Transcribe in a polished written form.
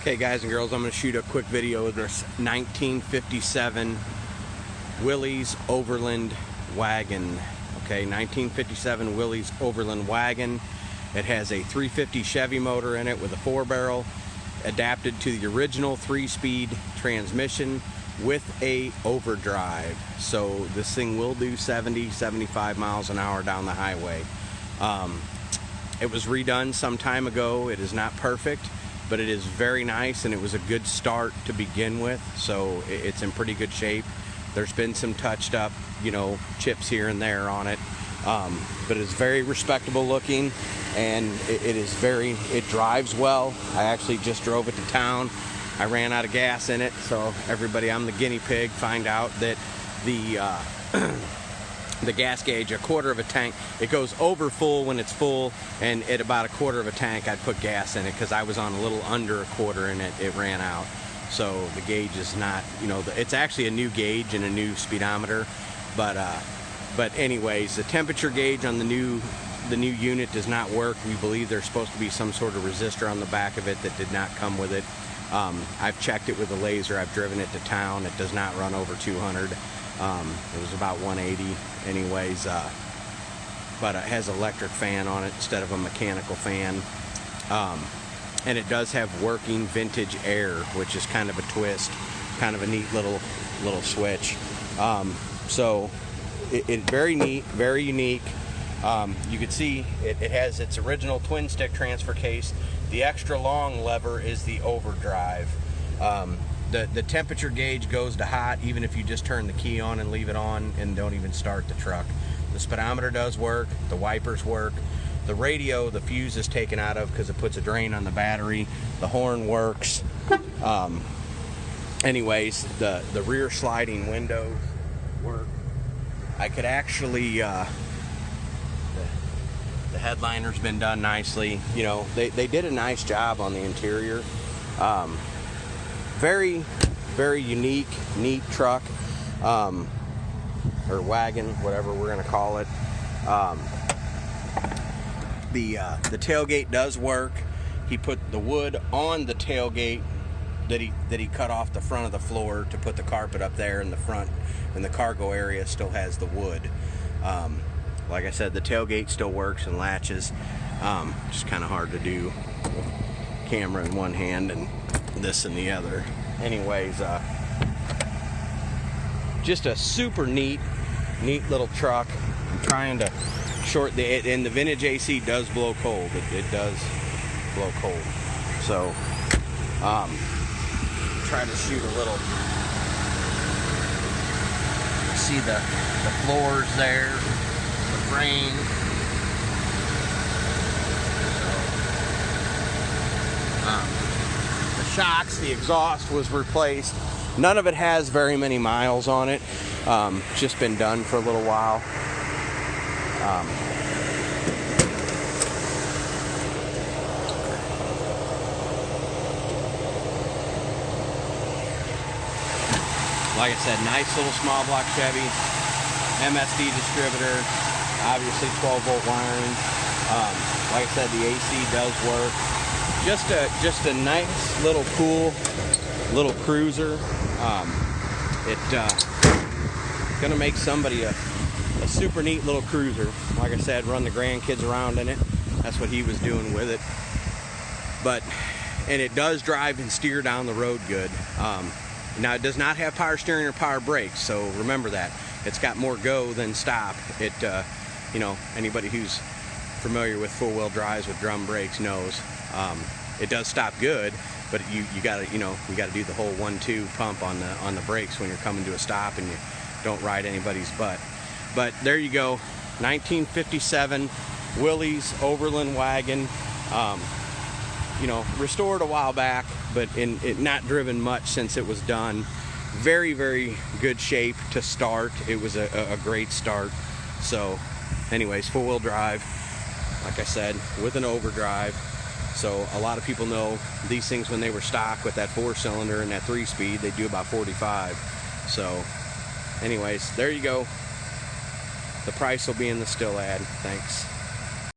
Okay guys and girls, I'm going to shoot a quick video of this 1957 Willys Overland wagon. Okay, 1957 Willys Overland wagon. It has a 350 Chevy motor in it with a 4-barrel, adapted to the original 3-speed transmission with a overdrive. So this thing will do 70-75 miles an hour down the highway. It was redone some time ago. It is not perfect, but it is very nice, and it was a good start to begin with, so it's in pretty good shape. There's been some touched up, chips here and there on it, but it's very respectable looking, and it drives well. I actually just drove it to town. I ran out of gas in it, so everybody, I'm the guinea pig, find out that the gas gauge, a quarter of a tank, it goes over full when it's full, and at about a quarter of a tank I'd put gas in it because I was on a little under a quarter and it ran out. So the gauge is not, it's actually a new gauge and a new speedometer, but anyways, the temperature gauge on the new unit does not work. We believe there's supposed to be some sort of resistor on the back of it that did not come with it. I've checked it with a laser. I've driven it to town. It does not run over 200. It was about 180 anyways, but it has an electric fan on it instead of a mechanical fan, and it does have working vintage air, which is kind of a twist, kind of a neat little switch. So it very neat, very unique. You can see it has its original twin stick transfer case. The extra long lever is the overdrive. The temperature gauge goes to hot even if you just turn the key on and leave it on and don't even start the truck. The speedometer does work, the wipers work. The radio, the fuse is taken out of because it puts a drain on the battery. The horn works. Anyways, the rear sliding windows work. I could actually, the headliner's been done nicely. They did a nice job on the interior. Very, very unique, neat truck, or wagon, whatever we're gonna call it. The tailgate does work. He put the wood on the tailgate that he cut off the front of the floor to put the carpet up there in the front, and the cargo area still has the wood. Like I said, the tailgate still works and latches. Just kind of hard to do. Camera in one hand and this in the other. Anyways, just a super neat little truck. I'm trying to short and the vintage AC does blow cold. It does blow cold. So try to shoot a little. See the floors there, the frame. Shocks, the exhaust was replaced. None of it has very many miles on it. It's just been done for a little while. Like I said, nice little small block Chevy, MSD distributor, obviously 12-volt wiring. Like I said, the AC does work. Just a nice little cool little cruiser. It's gonna make somebody a super neat little cruiser. Like I said, run the grandkids around in it. That's what he was doing with it. And it does drive and steer down the road good. Now it does not have power steering or power brakes, so remember that. It's got more go than stop. It anybody who's familiar with four-wheel drives with drum brakes knows. It does stop good, but you gotta do the whole 1-2 pump on the brakes when you're coming to a stop and you don't ride anybody's butt. But there you go, 1957 Willys Overland wagon. Restored a while back, but it not driven much since it was done. Very, very good shape to start. It was a great start. So anyways, 4-wheel drive, like I said, with an overdrive. So a lot of people know these things when they were stock with that 4-cylinder and that 3-speed, they do about 45. So anyways, there you go. The price will be in the still ad. Thanks.